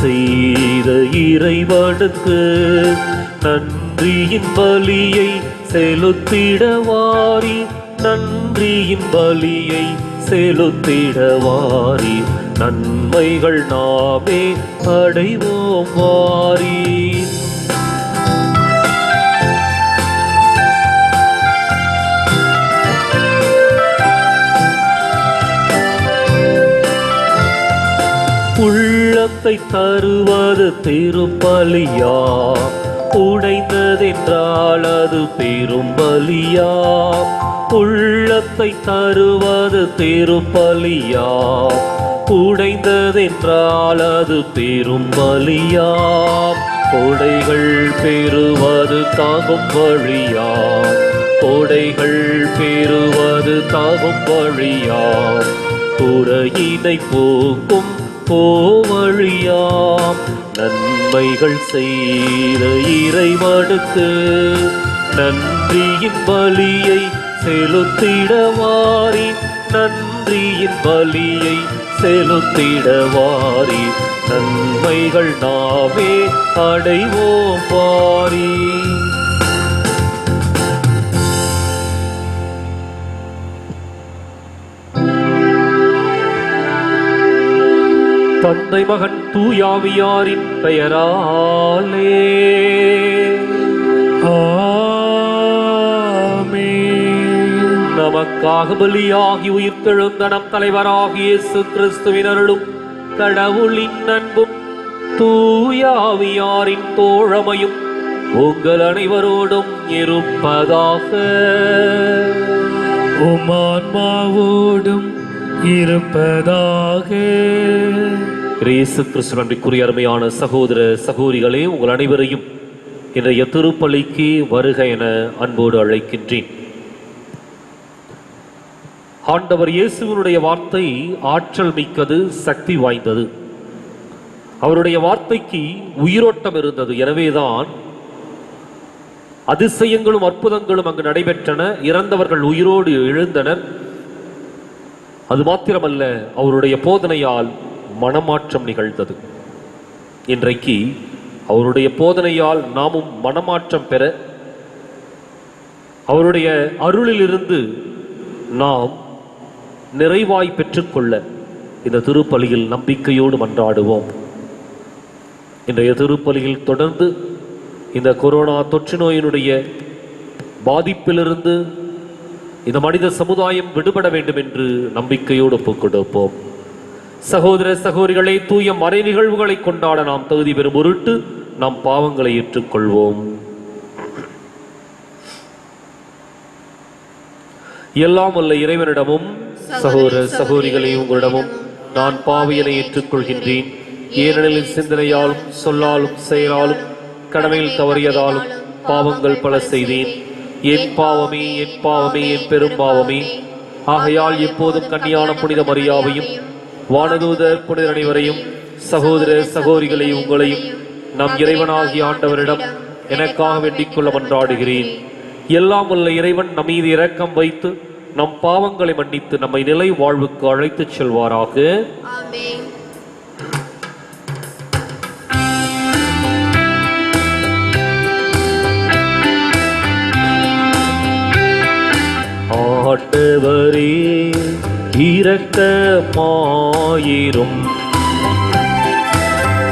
செய்த இறைவனுக்கு நன்றியின் பலியை செலுத்திடவாரி, நன்றியின் பலியை செலுத்திடவாரி, நன்மைகள் நாமே அடைவோம் வாரி. உள்ளத்தை தருவது திருப்பலியா, உடைந்ததென்றால் அது பெரும் பலியா. உள்ளத்தை தருவது திருப்பலியா, உடைந்ததென்றால் அது பெரும் பலியா. கொடைகள் பெறுவது தாகும் வழியா, கொடைகள் பெறுவது தாகும் வழியா. குறையினை போக்கும் போவழியாம், நன்மைகள் செய்த இறைவனுக்கு நன்றியின் பலியை செலுத்திடவாரி, நன்றியின் பலியை செலுத்திடவாரி, நன்மைகள் நாமே அடைவோம் வாரி. தந்தை மகன் தூயாவியாரின் பெயராலே ஆமென். நமக்காக பலியாகி உயிர்த்தெழுந்த நம் தலைவராகிய இயேசு கிறிஸ்துவின் அருளும் கடவுளின் அன்பும் தூயாவியாரின் தோழமையும் உங்கள் அனைவரோடும் இருப்பதாக. உம் ஆன்மாவோடும் இருப்பதாக. இயேசு கிறிஸ்து நன்றிக்குரிய அருமையான சகோதர சகோதரிகளே, உங்கள் அனைவரையும் இன்றைய திருப்பலிக்கு வருக என அன்போடு அழைக்கின்றேன். ஆண்டவர் இயேசுவினுடைய வார்த்தை ஆற்றல் மிக்கது, சக்தி வாய்ந்தது. அவருடைய வார்த்தைக்கு உயிரோட்டம் இருந்தது. எனவேதான் அதிசயங்களும் அற்புதங்களும் அங்கு நடைபெற்றன. இறந்தவர்கள் உயிரோடு எழுந்தனர். அது மாத்திரமல்ல, அவருடைய போதனையால் மனமாற்றம் நிகழ்ந்தது. இன்றைக்கு அவருடைய போதனையால் நாமும் மனமாற்றம் பெற, அவருடைய அருளிலிருந்து நாம் நிறைவாய் பெற்றுக்கொள்ள இந்த திருப்பலியில் நம்பிக்கையோடு மன்றாடுவோம். இன்றைய திருப்பலியில் தொடர்ந்து இந்த கொரோனா தொற்று நோயினுடைய பாதிப்பிலிருந்து இந்த மனித சமுதாயம் விடுபட வேண்டும் என்று நம்பிக்கையோடு ஒப்புக்கொடுப்போம். சகோதர சகோதரிகளை, தூய மறை நிகழ்வுகளை கொண்டாட நாம் தகுதி பெறும் பொருட்டு நாம் பாவங்களை ஏற்றுக்கொள்வோம். எல்லாம் வல்ல இறைவனிடமும் சகோதர சகோதரிகளை உங்களிடமும் நான் பாவியனை ஏற்றுக்கொள்கின்றேன். ஏனெனில் சிந்தனையாலும் சொல்லாலும் செயலாலும் கடமையில் தவறியதாலும் பாவங்கள் பல செய்தேன். என் பாவமே, என் பாவமே, என் பெரும் பாவமே. ஆகையால் எப்போதும் கன்னியான புனித மரியாவையும் வானதூதர் புனிதர் அனைவரையும் சகோதர சகோதரிகளை உங்களையும் நம் இறைவனாகிய ஆண்டவரிடம் எனக்காக வேண்டிக் கொள்ள மன்றாடுகிறேன். எல்லாம் உள்ள இறைவன் நம் மீது இரக்கம் வைத்து நம் பாவங்களை மன்னித்து நம்மை நிலை வாழ்வுக்கு அழைத்துச் செல்வாராக. ஆண்டவரே இரக்கமாயிரும்,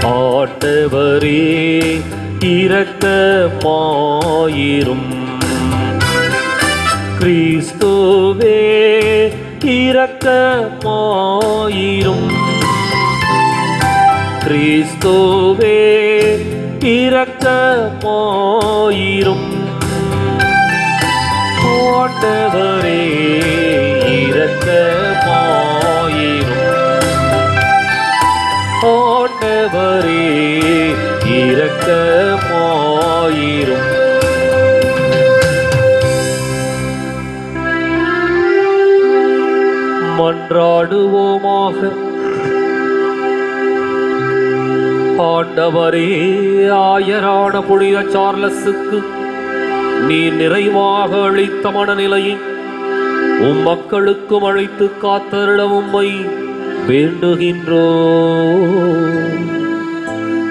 ஆண்டவரே இரக்கமாயிரும். கிறிஸ்துவே இரக்கமாயிரும், கிறிஸ்துவே இரக்கமாயிரும். ஆண்டவரே இரக்கமாயிரும், ஆண்டவரே இரக்கமாயிரும். மன்றாடுவோமாக. ஆண்டவரே, ஆயரான புனித சார்லஸுக்கு நீ நிறைவாக அளித்த மனநிலையை உம் மக்களுக்கும் அழைத்து காத்தருள உம்மை வேண்டுகின்றோம்.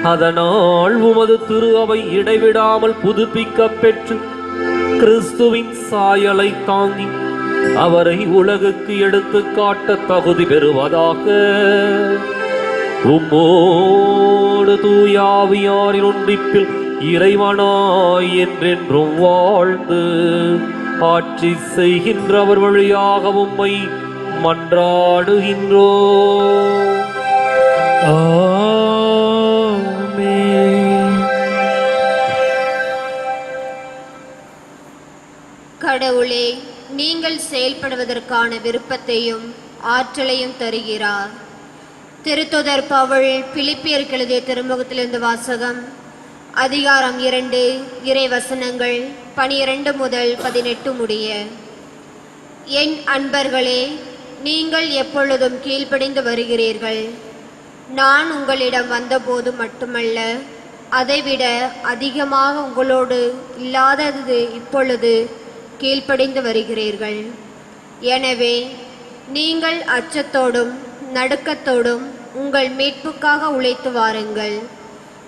அதனால் உமது திரு அவை இடைவிடாமல் புதுப்பிக்கப் பெற்று கிறிஸ்துவின் சாயலை தாங்கி அவரை உலகுக்கு எடுத்துக் காட்ட தகுதி பெறுவதாக. உம்மோடு தூயாவியாரின் ஒன்றிப்பில் இறைவனாய் என்றென்றும் வாழ்ந்து ஆட்சி செய்கின்றவர் வழியாக உம்மை மன்றாடுகின்றோம். ஆமென். கடவுளே, நீங்கள் செயல்படுவதற்கான விருப்பத்தையும் ஆற்றலையும் தருகிறார். திருத்துதர் பவுல் பிலிப்பியருக்கு எழுதிய திருமுகத்திலிருந்து வாசகம். அதிகாரம் 2, இறை வசனங்கள் 12 முதல் 18 முடிய. என் அன்பர்களே, நீங்கள் எப்பொழுதும் கீழ்ப்படிந்து வருகிறீர்கள். நான் உங்களிடம் வந்தபோது மட்டுமல்ல, அதைவிட அதிகமாக உங்களோடு இல்லாதது இப்பொழுது கீழ்ப்படிந்து வருகிறீர்கள். எனவே நீங்கள் அச்சத்தோடும் நடுக்கத்தோடும் உங்கள் மீட்புக்காக உழைத்து வாருங்கள்.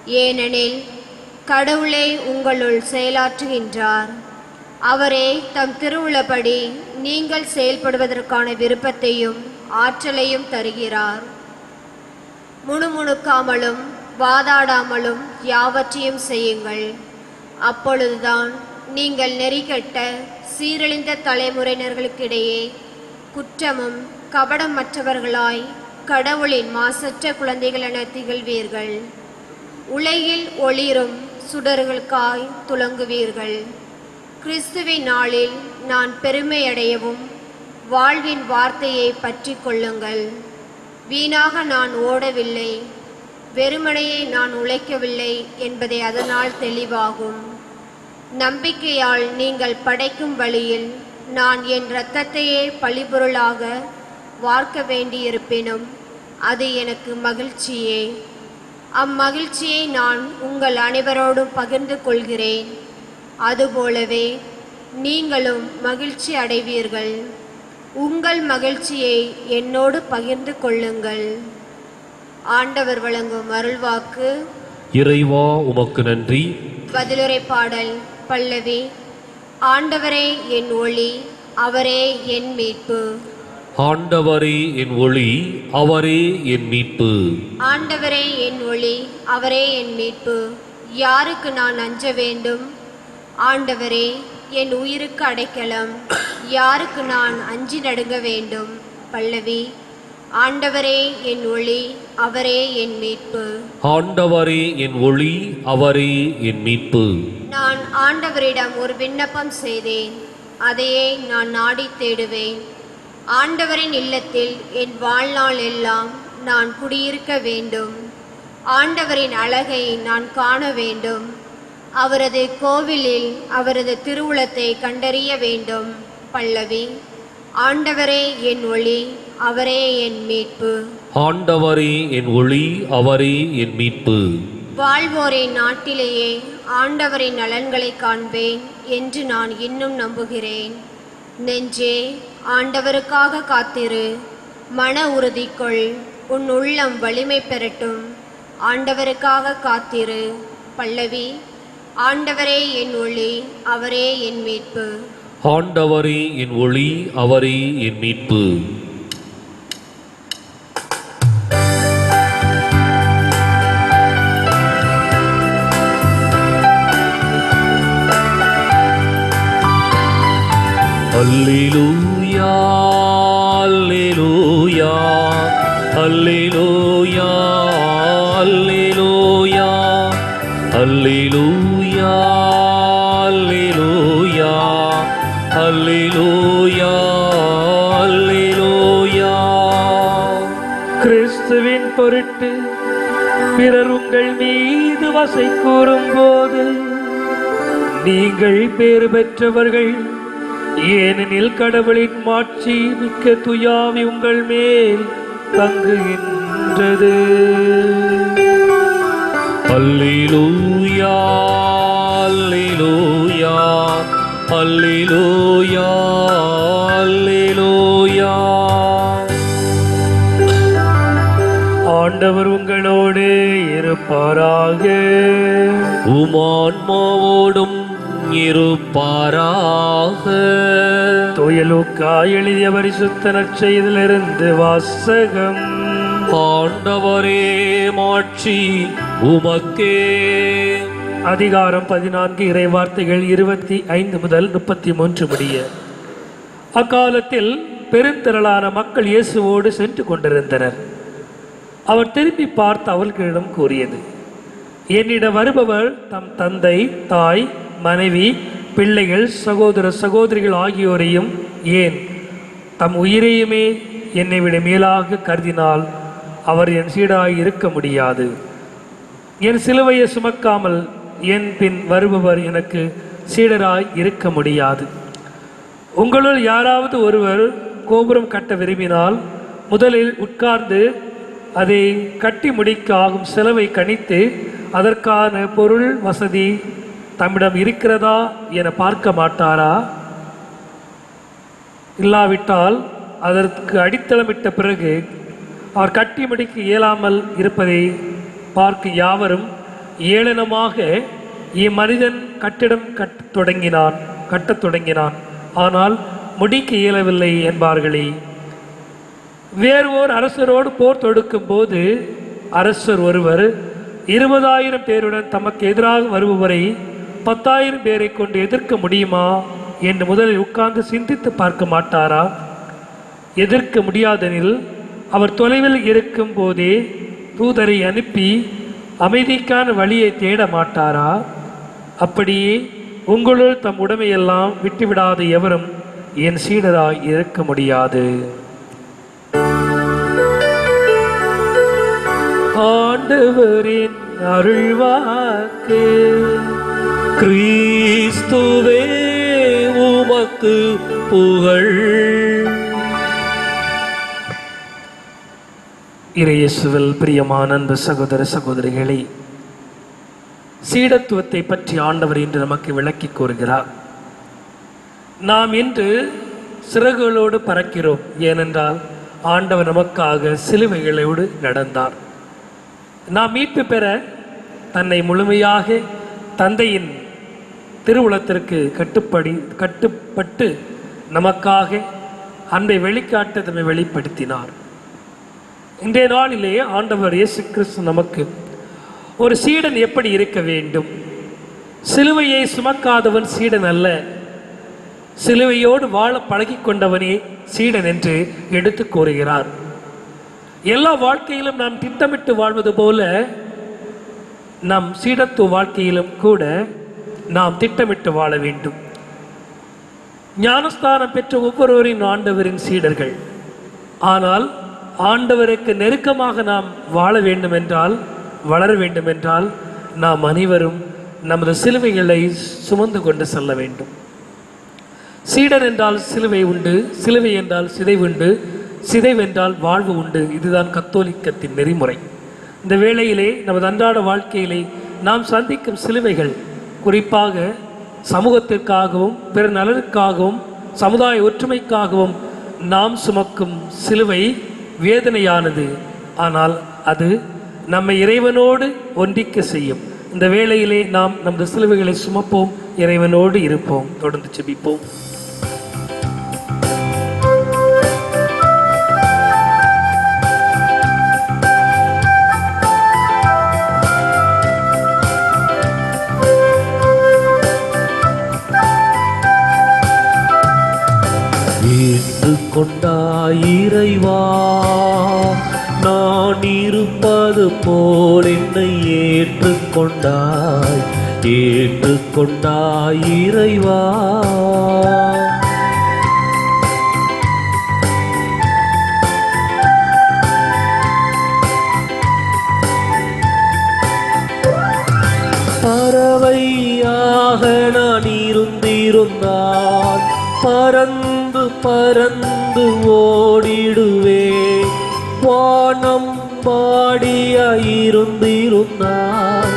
ஏனெனில் கடவுளே உங்களுள் செயலாற்றுகின்றார். அவரே தம் திருவுளப்படி நீங்கள் செயல்படுவதற்கான விருப்பத்தையும் ஆற்றலையும் தருகிறார். முணுமுணுக்காமலும் வாதாடாமலும் யாவற்றையும் செய்யுங்கள். அப்பொழுதுதான் நீங்கள் நெறிகட்ட சீரழிந்த தலைமுறையினர்களுக்கிடையே குற்றமும் கபடமற்றவர்களாய் கடவுளின் மாசற்ற குழந்தைகள் என திகழ்வீர்கள். உலகில் ஒளிரும் சுடர்களுக்காய் துலங்குவீர்கள். கிறிஸ்துவின் நாளில் நான் பெருமையடையவும் வாழ்வின் வார்த்தையை பற்றி கொள்ளுங்கள். வீணாக நான் ஓடவில்லை, வெறுமனையே நான் உழைக்கவில்லை என்பதை அதனால் தெளிவாகும். நம்பிக்கையால் நீங்கள் படைக்கும் வழியில் நான் என் இரத்தத்தையே பழிபொருளாக வார்க்க வேண்டியிருப்பினும் அது எனக்கு மகிழ்ச்சியே. அம்மகிழ்ச்சியை நான் உங்கள் அனைவரோடும் பகிர்ந்து கொள்கிறேன். அதுபோலவே நீங்களும் மகிழ்ச்சி அடைவீர்கள். உங்கள் மகிழ்ச்சியை என்னோடு பகிர்ந்து கொள்ளுங்கள். ஆண்டவர் வழங்கும் அருள்வாக்கு. இறைவா உமக்கு நன்றி. பதிலுரை பாடல் பல்லவி. ஆண்டவரே என் ஒளி, அவரே என் மீட்பு. ஆண்டவரே என் ஒளி, அவரே என் மீட்பு. ஆண்டவரே என் ஒளி, அவரே என் மீட்பு. யாருக்கு நான் அஞ்ச வேண்டும்? ஆண்டவரே என் உயிருக்கு அடைக்கலம். யாருக்கு நான் அஞ்சி நடுங்க வேண்டும்? பல்லவி. ஆண்டவரே என் ஒளி, அவரே என் மீட்பு. ஆண்டவரே என் ஒளி, அவரே என் மீட்பு. நான் ஆண்டவரிடம் ஒரு விண்ணப்பம் செய்தேன், அதையே நான் நாடி தேடுவேன். ஆண்டவரின் இல்லத்தில் என் வாழ்நாள் எல்லாம் நான் குடியிருக்க வேண்டும். ஆண்டவரின் அழகை நான் காண வேண்டும். அவரது கோவிலில் அவரது திருவுளத்தை கண்டறிய வேண்டும். பல்லவி. ஆண்டவரே என் ஒளி, அவரே என் மீட்பு. ஆண்டவரே என் ஒளி, அவரே என் மீட்பு. வாழ்வோரின் நாட்டிலேயே ஆண்டவரின் நலன்களை காண்பேன் என்று நான் இன்னும் நம்புகிறேன். நெஞ்சே, ஆண்டவருக்காக காத்திரு. மன உறுதி கொள், உன் உள்ளம் வலிமை பெறட்டும். ஆண்டவருக்காக காத்திரு. பல்லவி. ஆண்டவரே என் ஒளி, அவரே என் மீட்பு. ஆண்டவரே என் ஒளி, அவரே என் மீட்பு. அல்லேலூயா, அல்லேலூயா, அல்லேலூயா, அல்லேலூயா, அல்லேலூயா, அல்லேலூயா, அல்லேலூயா, அல்லேலூயா. கிறிஸ்துவின் பொருட்டு பிறர் உங்கள் மீது வசை கூறும்போது நீங்கள் பேறு பெற்றவர்கள். ஏனெனில் கடவுளின் மாட்சி மிக்க துயாவி உங்கள் மேல் தங்குகின்றது. அல்லேலூயா, அல்லேலூயா, அல்லேலூயா, அல்லேலூயா. ஆண்டவர் உங்களோடு இருப்பாராக. உமான்மாவோடும் இருப்பாராக. தூய லூக்கா எழுதிய பரிசுத்த நற்செய்தியிலிருந்து வாசகம். ஆண்டவரே மாட்சி உமக்கே. அதிகாரம் 14 இறைவார்த்தைகள் 25 முதல் 33 முடிய. அக்காலத்தில் பெருந்திரளான மக்கள் இயேசுவோடு சென்று கொண்டிருந்தனர். அவர் திரும்பி பார்த்து அவர்களிடம் கூறியது, என்னிடம் வருபவர் தம் தந்தை, தாய், மனைவி, பிள்ளைகள், சகோதர சகோதரிகள் ஆகியோரையும், ஏன் தம் உயிரையுமே என்னை விட மேலாக கருதினால் அவர் என் சீடராய் இருக்க முடியாது. என் சிலுவையை சுமக்காமல் என் பின் வருபவர் எனக்கு சீடராய் இருக்க முடியாது. உங்களுள் யாராவது ஒருவர் கோபுரம் கட்ட விரும்பினால் முதலில் உட்கார்ந்து அதை கட்டி முடிக்க ஆகும் செலவை கணித்து அதற்கான பொருள் வசதி தம்மிடம் இருக்கிறதா என பார்க்க மாட்டாரா? இல்லாவிட்டால் அதற்கு அடித்தளமிட்ட பிறகு அவர் கட்டி முடிக்க இயலாமல் இருப்பதை பார்க்க யாவரும் ஏளனமாக, இம்மனிதன் கட்டிடம் கட்டத் தொடங்கினான், ஆனால் முடிக்க இயலவில்லை என்பார்களே. வேறு ஓர் அரசரோடு போர் தொடுக்கும் போது அரசர் ஒருவர் 20,000 பேருடன் தமக்கு எதிராக வருபவரை 10,000 பேரை கொண்டு எதிர்க்க முடியுமா என்று முதலில் உட்கார்ந்து சிந்தித்து பார்க்க மாட்டாரா? எதிர்க்க முடியாதெனில் அவர் தொலைவில் இருக்கும் போதே தூதரை அனுப்பி அமைதிக்கான வழியை தேட மாட்டாரா? அப்படியே உங்களுள் தம் உடைமையெல்லாம் விட்டுவிடாத எவரும் என் சீடராய் இருக்க முடியாது. ஆண்டவரின் அருள்வாக்கு. கிறிஸ்துவே உமக்கு புகழ். இறையேசுவில் பிரியமான அன்பு சகோதர சகோதரிகளே, சீடத்துவத்தை பற்றி ஆண்டவர் இன்று நமக்கு விளக்கி கூறுகிறார். நாம் இன்று சிறகுகளோடு பறக்கிறோம். ஏனென்றால் ஆண்டவர் நமக்காக சிலுவைகளோடு நடந்தார். நாம் மீட்பு பெற தன்னை முழுமையாக தந்தையின் திருவுளத்திற்கு கட்டுப்பட்டு நமக்காக அன்பை வெளிக்காட்ட தம்மை வெளிப்படுத்தினார். இன்றைய நாளிலே ஆண்டவர் இயேசு கிறிஸ்து நமக்கு ஒரு சீடன் எப்படி இருக்க வேண்டும், சிலுவையை சுமக்காதவன் சீடன் அல்ல, சிலுவையோடு வாழ பழகி கொண்டவனே சீடன் என்று எடுத்து கூறுகிறார். எல்லா வாழ்க்கையிலும் நாம் திட்டமிட்டு வாழ்வது போல நம் சீடத்துவ வாழ்க்கையிலும் கூட நாம் திட்டமிட்டு வாழ வேண்டும். ஞானஸ்தானம் பெற்ற ஒவ்வொருவரின் ஆண்டவரின் சீடர்கள். ஆனால் ஆண்டவருக்கு நெருக்கமாக நாம் வாழ வேண்டுமென்றால், வளர வேண்டுமென்றால் நாம் அனைவரும் நமது சிலுவைகளை சுமந்து கொண்டு செல்ல வேண்டும். சீடன் என்றால் சிலுவை உண்டு, சிலுவை என்றால் சிதைவுண்டு, சிதைவென்றால் வாழ்வு உண்டு. இதுதான் கத்தோலிக்கத்தின் நெறிமுறை. இந்த வேளையிலே நமது அன்றாட வாழ்க்கையிலே நாம் சந்திக்கும் சிலுவைகள், குறிப்பாக சமூகத்திற்காகவும் பிற நலனுக்காகவும் சமுதாய ஒற்றுமைக்காகவும் நாம் சுமக்கும் சிலுவை வேதனையானது. ஆனால் அது நம்மை இறைவனோடு ஒன்றிக்க செய்யும். இந்த வேளையிலே நாம் நமது சிலுவைகளை சுமப்போம், இறைவனோடு இருப்போம். தொடர்ந்து ஜெபிப்போம். கொண்டாய் இறைவா, நான் இருப்பது போல் என்னை ஏற்றுக்கொண்டாய் இறைவா. பறவையாக நான் இருந்திருந்தால் பறந்து பறந்து ஓடிடுவே. வானம் பாடியிருந்தால்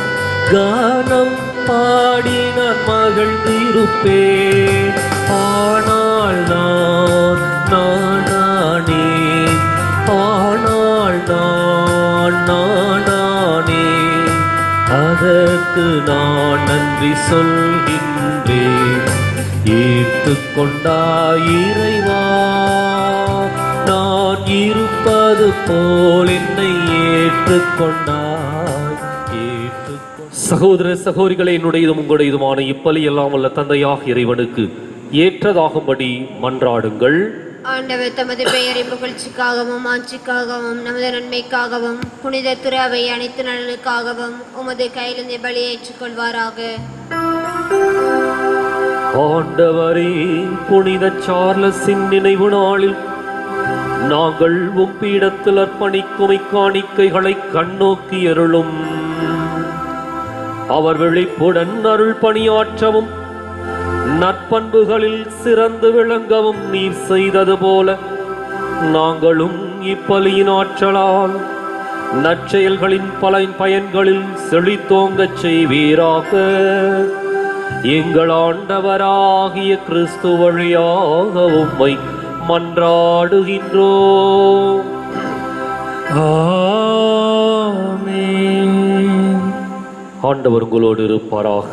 கானம் பாடி நான் மகிழ்ந்திருப்பேன். ஆனால் நானே, ஆனால் நானே, அதை உமக்கு நான் நன்றி சொல்கின்றேன். ஏற்றுக்கொண்டாய் இறைவா, நான் இருப்பது போல் என்னை ஏற்றுக்கொண்டாய். சகோதர சகோதரிகளே, என்னுடையதும் உங்களுடையதுமான இப்பலி எல்லாம் வல்ல தந்தையாக இறைவனுக்கு ஏற்றதாகும்படி மன்றாடுங்கள். ஆண்டவர் தமது பெயரின் புகழ்ச்சிக்காகவும் ஆட்சிக்காகவும் நமது நன்மைக்காகவும் புனித திரு அவை அனைத்து நலனுக்காகவும் உமது கையிலிருந்து பலியை ஏற்றுக்கொள்வாராக. ஆண்டவரே, புனித சார்லஸின் நினைவு நாளில் நாங்கள் உம் பீடத்தில் அர்ப்பணிக்கும் இக்காணிக்கைகளை கண்ணோக்கி அருளும். அவர் விழிப்புடன் அருள் பணியாற்றவும் நற்பண்புகளில் சிறந்து விளங்கவும் நீர் செய்தது போல நாங்களும் இப்பலியின் ஆற்றலால் நற்செயல்களின் பல பயன்களில் செழித்தோங்கச் செய்வீராக. எங்கள் ஆண்டவராகிய கிறிஸ்து வழியாக உம்மை மன்றாடுகின்றோம். ஆண்டவர் உங்களோடு இருப்பாராக.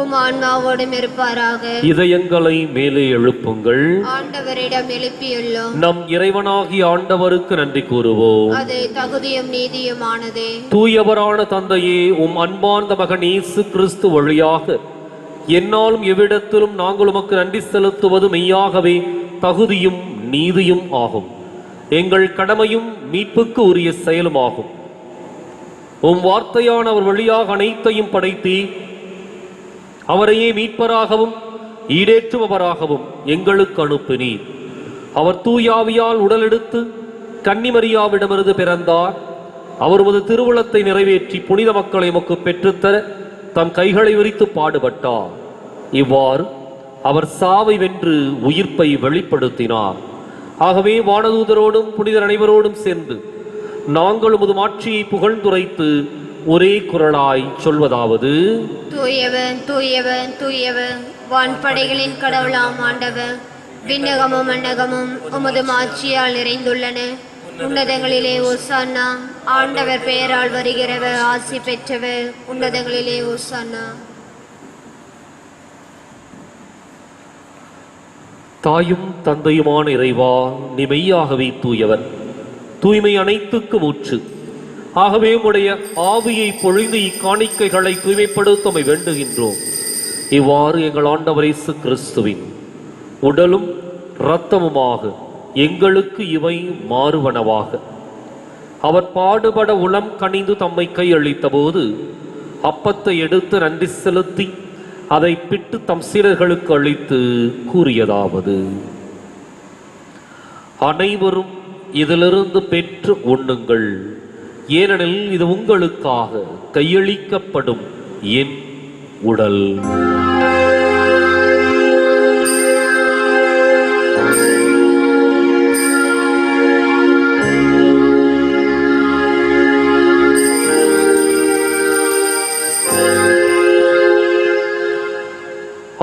உம் ஆன்மாவோடும் இருப்பாராக. இதயங்களை மேலே எழுப்புங்கள். ஆண்டவரிடம் எழுப்பியுள்ளோம். நம் இறைவனாகிய ஆண்டவருக்கு நன்றி கூறுவோம். அது தகுதியும் நீதியுமானதே. தூயவரான தந்தையே, உம் அன்பார்ந்த மகன் இயேசு கிறிஸ்து வழியாக என்னாலும் எவ்விடத்திலும் நாங்கள் உமக்கு நன்றி செலுத்துவது மெய்யாகவே தகுதியும் நீதியும் ஆகும். எங்கள் கடமையும் மீட்புக்கு உரிய செயலுமாகும். உம் வார்த்தையான அவர் வழியாக அனைத்தையும் படைத்தி அவரையே மீட்பராகவும் ஈடேற்றுபவராகவும் எங்களுக்கு அனுப்பினீர். அவர் தூயாவியால் உடலெடுத்து கன்னிமரியாவிடமிருந்து பிறந்தார். அவர் உமது திருவுளத்தை நிறைவேற்றி புனித மக்களை உமக்கு பெற்றுத்தர தம் கைகளை விரித்து பாடுபட்டார். இவ்வாறு அவர் சாவை வென்று உயிர்ப்பை வெளிப்படுத்தினார். ஆகவே வானதூதரோடும் புனிதர் அனைவரோடும் சேர்ந்து நாங்கள் உமது மாட்சியை புகழ்ந்துரைத்து ஒரே குரலாய் சொல்வதாவது: தூயவன் தூயவன் தூயவன், வான்படைகளின் கடவுளாம் ஆண்டவர். விண்ணகமும் மண்ணகமும் உமது மாட்சியால் நிறைந்துள்ளன. உன்னதங்களிலே ஓசானா. ஆண்டவர் பெயரால் வருகிறவர் ஆசி பெற்றவர். உன்னதங்களிலே ஓசானா. தாயும் தந்தையுமான இறைவா, நீ மெய்யாகவே தூயவர், தூய்மை அனைத்துக்கும் ஊற்று. ஆகவே உம்முடைய ஆவியை பொழிந்து இக்காணிக்கைகளை தூய்மைப்படுத்தமை வேண்டுகின்றோம். இவ்வாறு எங்கள் ஆண்டவர் இயேசு கிறிஸ்துவின் உடலும் இரத்தமுமாக எங்களுக்கு இவை மாறுவனவாக. அவர் பாடுபட உளம் கனிந்து தம்மை கையளித்த போது அப்பத்தை எடுத்து நன்றி செலுத்தி அதை பிட்டு தம் சீடர்களுக்கு அளித்து கூறியதாவது: அனைவரும் இதிலிருந்து பெற்று உண்ணுங்கள், ஏனெனில் இது உங்களுக்காக கையளிக்கப்படும் என் உடல்.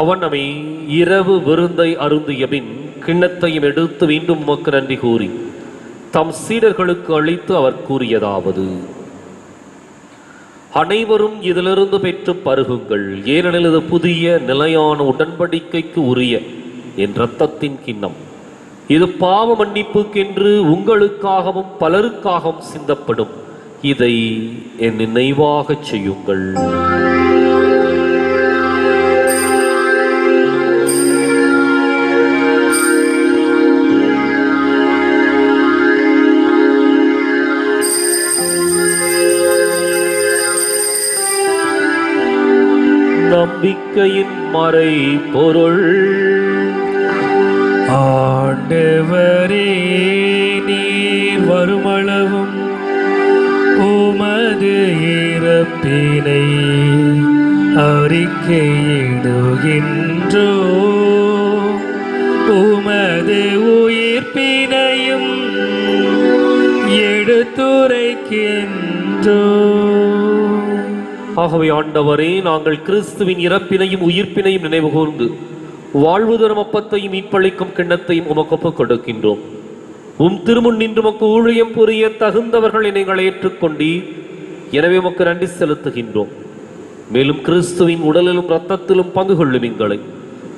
அவனமே இரவு விருந்தை அருந்திய பின் கிண்ணத்தையும் எடுத்து மீண்டும் உமக்கு நன்றி கூறி தம் சீடர்களுக்கு அளித்து அவர் கூறியதாவது: அனைவரும் இதிலிருந்து பெற்று பருகுங்கள், ஏனெனில் இது புதிய நிலையான உடன்படிக்கைக்கு உரிய என் இரத்தத்தின் கிண்ணம். இது பாவ மன்னிப்புக்கென்று உங்களுக்காகவும் பலருக்காகவும் சிந்தப்படும். இதை என் நினைவாகச் செய்யுங்கள். நம்பிக்கையின் மறை பொருள். ஆண்டவரே, நீர் வருமளவும் உமது இறப்பினை அறிக்கையிடுகின்றோ, உமது உயிர்ப்பினையும் எடுத்துரைக்கின்றோ. ஆகவே ஆண்டவரே, நாங்கள் கிறிஸ்துவின் இறப்பினையும் உயிர்ப்பினையும் நினைவு கூர்ந்து வாழ்வு தரும் அப்பத்தையும் மீட்பளிக்கும் கிண்ணத்தையும் உமக்கு ஒப்புக் கொடுக்கின்றோம். உம் திருமுன் நின்று உமக்கு ஊழியம் புரிய தகுந்தவர்கள் எங்களை ஏற்றுக்கொண்டீர். எனவே உமக்கு நன்றி செலுத்துகின்றோம். மேலும் கிறிஸ்துவின் உடலிலும் இரத்தத்திலும் பங்கு கொள்ளும் எங்களை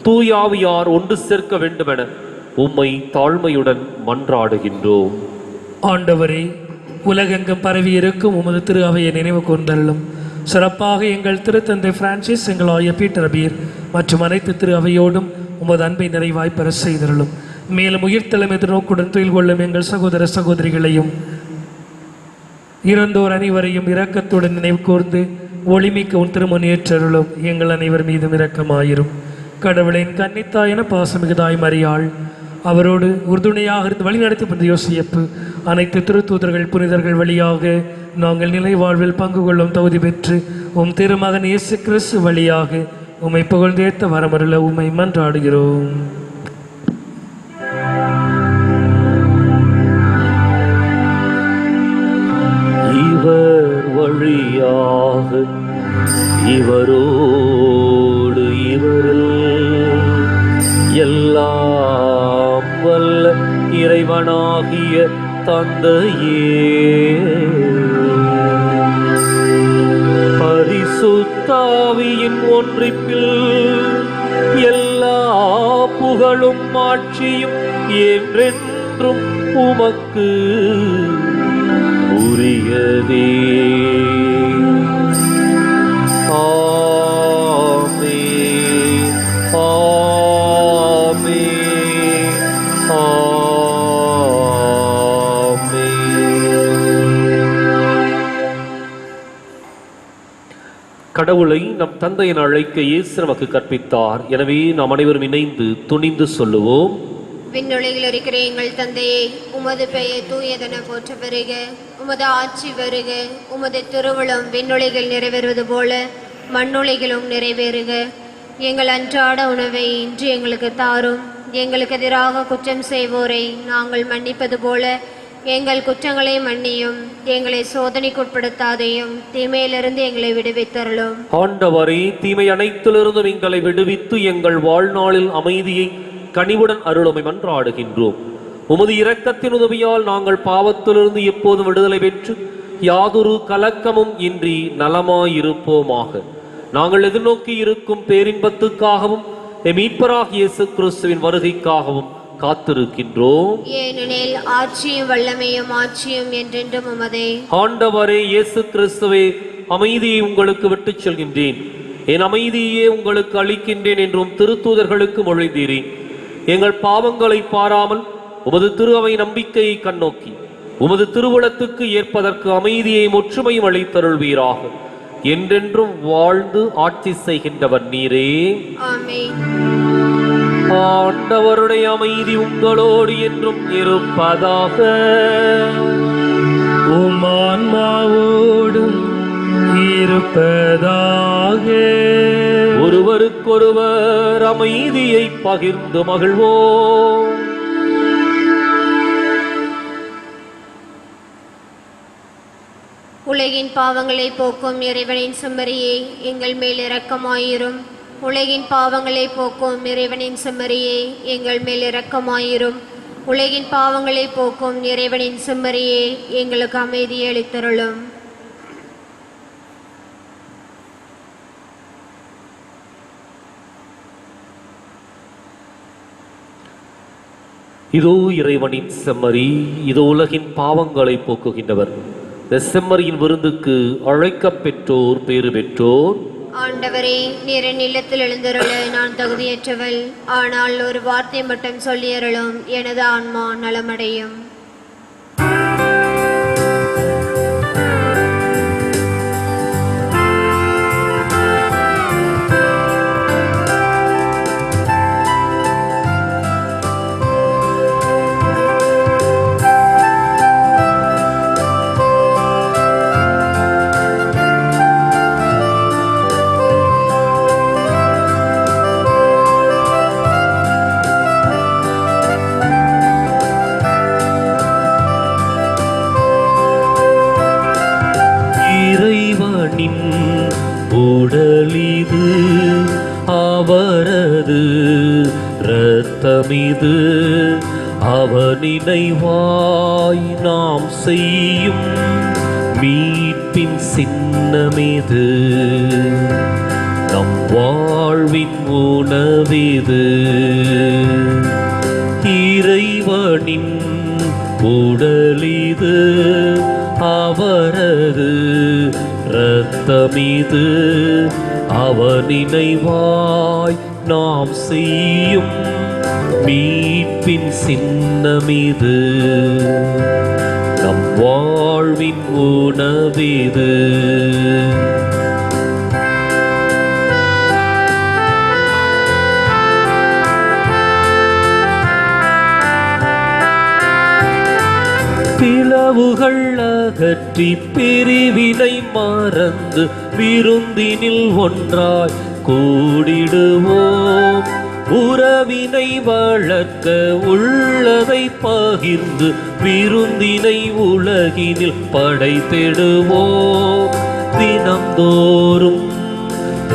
தூய ஆவியார் ஒன்று சேர்க்க வேண்டுமென உம்மை தாழ்மையுடன் மன்றாடுகின்றோம். ஆண்டவரே, உலகெங்கும் பரவி இருக்கும் உமது திரு அவையை நினைவு கூர்ந்தருளும். சிறப்பாக எங்கள் திருத்தந்தை பிரான்சிஸ், எங்கள் ஆயர் பீட்டர் பீர் மற்றும் அனைத்து திரு அவையோடும் உமது அன்பை நிறைவாய் பெற செய்தருளும். மேலும் உயிர்த்தெழும் எதிர்நோக்குடன் துயில் கொள்ளும் எங்கள் சகோதர சகோதரிகளையும் இறந்தோர் அனைவரையும் இரக்கத்துடன் நினைவு கூர்ந்து ஒளிமிக்க உன் திருமணி ஏற்றருளும். எங்கள் அனைவர் மீதும் இரக்கமாயிரும். கடவுளின் கன்னித்தாயன பாசமிகுதாய் மரியாள், அவரோடு உறுதுணையாக இருந்து வழிநடத்தி வந்த யோசிப்பு, அனைத்து திருத்தூதர்கள் புனிதர்கள் வழியாக நாங்கள் நிலை வாழ்வில் பங்கு கொள்ளும் தகுதி பெற்று உம் திருமகன் இயேசு கிறிஸ்து வழியாக உம்மை புகழ்ந்தேத்த வரமருள உம்மை மன்றாடுகிறோம். இவர் வழியாக இவரோடு இவரில் எல்லாம் வல்ல இறைவனாகிய தந்தையே, பரிசுத்தாவியின் ஒன்றிப்பில் எல்லா புகழும் ஆட்சியும் என்றென்றும் உமக்கு உரியதே. ஆமென், ஆமென், ஆமென். கடவுளை நம் தந்தையின் அழைக்க இயேசு நமக்கு கற்பித்தார். எனவே நாம் அனைவரும் இணைந்து துணிந்து சொல்லுவோம். விண்ணுலகில் இருக்கிற எங்கள் தந்தையே, உமது பெயர் தூயதென போற்ற வருக. உமது ஆட்சி வருக. உமது திருவுளம் விண்ணுலகில் நிறைவேறுவது போல மண்ணுலகிலும் நிறைவேறுக. எங்கள் அன்றாட உணவை இன்று எங்களுக்கு தாரும். எங்களுக்கு எதிராக குற்றம் செய்வோரை நாங்கள் மன்னிப்பது போல எங்கள் குற்றங்களை மன்னியும். எங்களை சோதனைக்குட்படுத்தாதையும், தீமையிலிருந்து எங்களை விடுவித்தருளும். ஆண்டவரே, தீமை அனைத்திலிருந்தும் எங்களை விடுவித்து எங்கள் வாழ்நாளில் அமைதியை கனிவுடன் அருளுமை மன்றாடுகின்றோம். உமது இரக்கத்தின் உதவியால் நாங்கள் பாவத்திலிருந்து எப்போதும் விடுதலை பெற்று யாதொரு கலக்கமும் இன்றி நலமாயிருப்போமாக. நாங்கள் எதிர்நோக்கி இருக்கும் பேரின்பத்துக்காகவும் மீட்பராகிய இயேசு கிறிஸ்துவின் வருகைக்காகவும் காத்திருக்கின்றோம். ஏனெனில் ஆட்சியும் வல்லமையும் ஆட்சியும் என்றென்றும் உமதே. ஆண்டவரே இயேசு கிறிஸ்துவே, அமைதியை உங்களுக்கு விட்டுச் செல்கின்றேன், என் அமைதியே உங்களுக்கு அளிக்கின்றேன் என்றும் திருத்தூதர்களுக்கு மொழிந்தீரேன். எங்கள் பாவங்களை பாராமல் உமது திரு அவை நம்பிக்கையை கண்ணோக்கி உமது திருவுளத்துக்கு ஏற்பதற்கு அமைதியை ஒற்றுமையும் அளித்தருள்வீராக. என்றென்றும் வாழ்ந்து ஆட்சி செய்கின்றவர் நீரே. ஆமென். ஆண்டவருடைய அமைதி உங்களோடு என்றும் இருப்பதாக. உமான்மாவோடும் இருப்பதாக. ஒருவருக்கொருவர் அமைதியை பகிர்ந்து மகிழ்வோம். உலகின் பாவங்களை போக்கும் இறைவனின் செம்மறியே, எங்கள் மேல் இரக்கமாயிரும். உலகின் பாவங்களை போக்கும் இறைவனின் செம்மறியே, எங்கள் மேல் இரக்கமாயிரும். உலகின் பாவங்களை போக்கும் இறைவனின் செம்மறியே, எங்களுக்கு அமைதியை அளித்தருளும். இதோ இறைவனின் செம்மறி, இதோ உலகின் பாவங்களை போக்குகின்றவர். இந்த செம்மறியின் விருந்துக்கு அழைக்கப் பெற்றோர் பேறு பெற்றோர். ஆண்டவரே, நீர் என் இல்லத்தில் எழுந்தருள நான் தகுதியற்றவள். ஆனால் ஒரு வார்த்தை மட்டும் சொல்லியருளும், எனது ஆன்மா நலமடையும். உடலிது அவரது இரத்தமிது, அவர் நினைவாய் நாம் செய்யும் மீட்பு மீட்பின் சின்னமிது, நம் வாழ்வின் உணவிது. இறைவனின் உடலிது, அவரது இரத்தமிது, அவர் நினைவாய் நாம் செய்யும் மீட்பின் சின்னமிது, நம் வாழ்வின் உணவிது. பிளவுகள் அகற்றி பிரிவினை மறந்து விருந்தினில் ஒன்றாய் கூடிடுவோம். உறவினை வளர்க்க உள்ளதை பகிர்ந்து விருந்தினை உலகினில் படைத்திடுவோம். தினம்தோறும்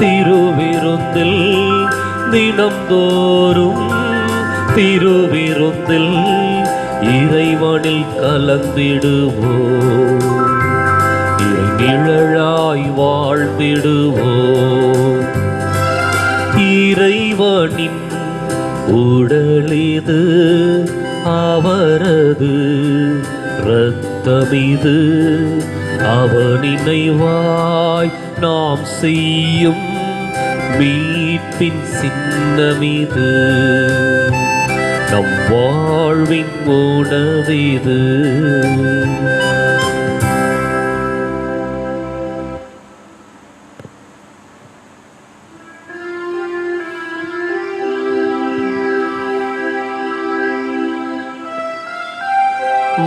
திருவிருந்தில், தினம்தோறும் திருவிருந்தில் இறைவனில் கலந்திடுவோம். இறை நிழலாய் வாழ்ந்திடுவோம். இறைவனின் உடலிது, அவரது இரத்தமிது, அவர் நினைவாய் நாம் செய்யும் மீட்பின் சின்னமிது, நம் வாழ்வின் உணவிது.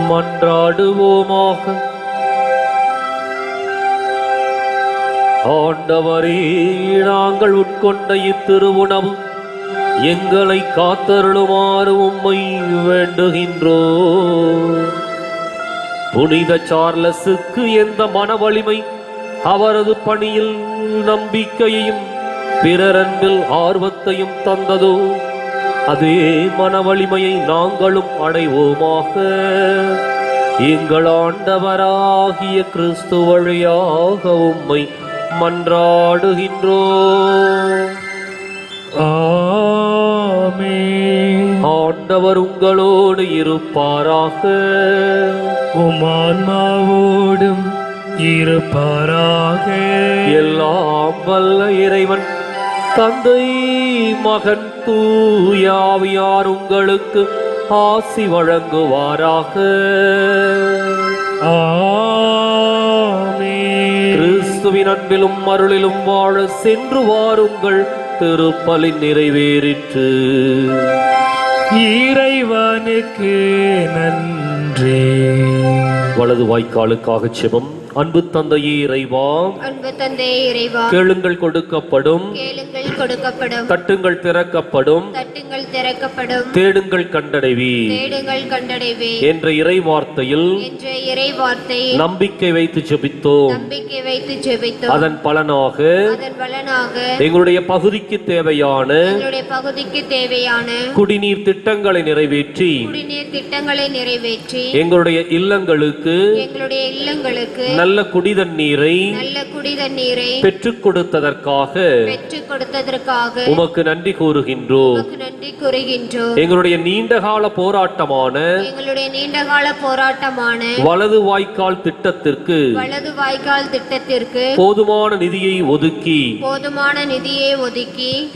மன்றாடுவோமாக. ஆண்டவரே, நாங்கள் உட்கொண்ட இத்திருவுணவு எங்களை காத்தருளுமாறு உம்மை வேண்டுகின்றோம். புனித சார்லஸுக்கு எந்த மன வலிமை அவரது பணியில் நம்பிக்கையையும் பிறரன்பில் ஆர்வத்தையும் தந்ததோ, அதே மன வலிமையை நாங்களும் அடைவோமாக. எங்கள் ஆண்டவராகிய கிறிஸ்து வழியாக உம்மை மன்றாடுகின்றோம். ஆமென். ஆண்டவர் உங்களோடு இருப்பாராக. உம் ஆன்மாவோடும் இருப்பாராக. எல்லாம் வல்ல இறைவன் தந்தை, மகன், தூயாவியார் உங்களுக்கு ஆசி வழங்குவாராக. ஆமென். கிறிஸ்துவின் அன்பிலும் அருளிலும் வாழ சென்று வாருங்கள். திருப்பலி நிறைவேறிற்று. இறைவனுக்கு நன்றி. வலது வாய்க்காலுக்காக செபம். அன்பு தந்தையே இறைவா, அன்பு தந்தையே இறைவா, கேளுங்கள் கொடுக்கப்படும், கேளுங்கள் கொடுக்கப்படும், தட்டுங்கள் திறக்கப்படும், தட்டுங்கள் திறக்கப்படும், தேடுங்கள் கண்டடைவி தேடுங்கள் கண்டடைவே என்ற இறை வார்த்தையில் என்ற இறை வார்த்தையை நம்பிக்கை வைத்து ஜெபித்தோம். நம்பிக்கை வைத்து ஜெபித்தோம். அதன் பலனாக பலனாக எங்களுடைய பகுதிக்கு தேவையான எங்களுடைய பகுதிக்கு தேவையான குடிநீர் திட்டங்களை நிறைவேற்றி குடிநீர் திட்டங்களை நிறைவேற்றி எங்களுடைய இல்லங்களுக்கு நல்ல குடிதண்ணீரை பெற்றுக் கொடுத்ததற்காக உமக்கு நன்றி கூறுகின்றோம். எங்களுடைய நீண்டகால போராட்டமான வலது வாய்க்கால் திட்டத்திற்கு போதுமான நிதியை ஒதுக்கி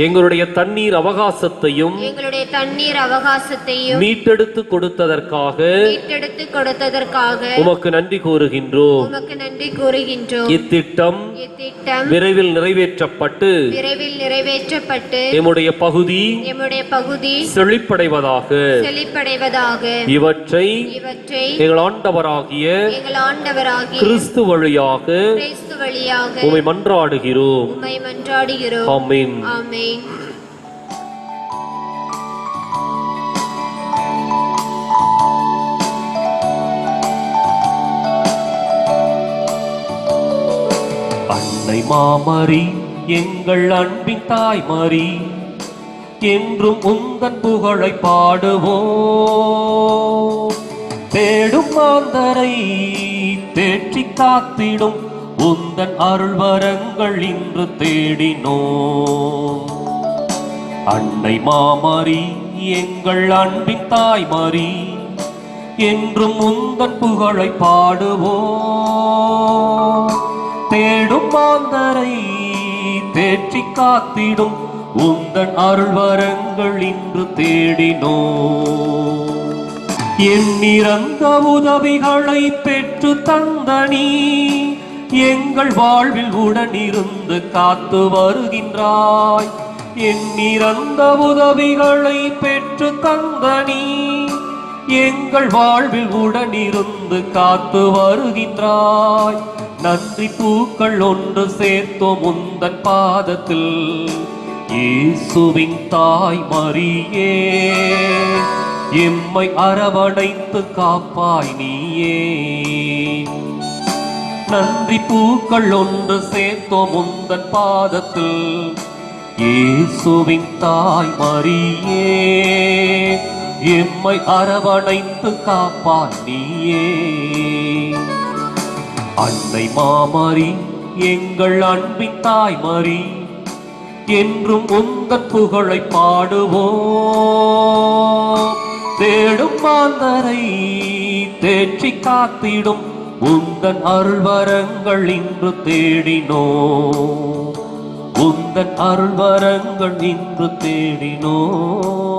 எங்களுடைய தண்ணீர் அவகாசத்தையும் மீட்டெடுத்து கொடுத்ததற்காக உமக்கு நன்றி கூறுகின்றோம். இத்திட்டம் விரைவில் நிறைவேற்றப்பட்டு எம்முடைய பகுதி செழிப்படைவதாக இவற்றை எங்கள் ஆண்டவராகிய கிறிஸ்து வழியாக உம்மை மன்றாடுகிறோம். ஆமென். அன்னை மாமரி, எங்கள் அன்பின் தாய்மரி, என்றும் உந்தன் புகழை பாடுவோம். தேடும் மாந்தரை தேற்றி காத்திடும் உந்தன் அருள் வரங்கள் இன்று தேடினோம். அன்னை மாமரி எங்கள் அன்பின் தாய்மரி, என்றும் உந்தன் புகழை பாடுவோம். தேடும் மாந்தரை தேற்றி காத்திடும் உந்தன் அருள் வரங்கள் இன்று தேடினோம். எண்ணிறந்த உதவிகளை பெற்று தந்த நீ எங்கள் வாழ்வில் உடனிருந்து காத்து வருகின்றாய். எண்ணிறந்த உதவிகளை பெற்று தந்த நீ எங்கள் வாழ்வில் உடனிருந்து காத்து வருகின்றாய். நன்றி பூக்கள் ஒன்று சேர்த்தோம் உந்தன் பாதத்தில். இயேசுவின் தாய் மரியே, எம்மை அரவணைத்து காப்பாய் நீயே. நன்றி பூக்கள் ஒன்று சேர்த்தோம் உந்தன் பாதத்தில். இயேசுவின் தாய் மரியே, எம்மை அரவணைத்து காப்பாய் நீயே. அன்னை மாமரி எங்கள் அன்பின் தாய்மரி, என்றும் உந்தன் புகழை பாடுவோம். தேடும் மாந்தரை தேற்றி காத்திடும் உந்தன் அருள் வரங்கள் இன்று தேடினோம். உந்தன் அருள் வரங்கள் இன்று தேடினோம்.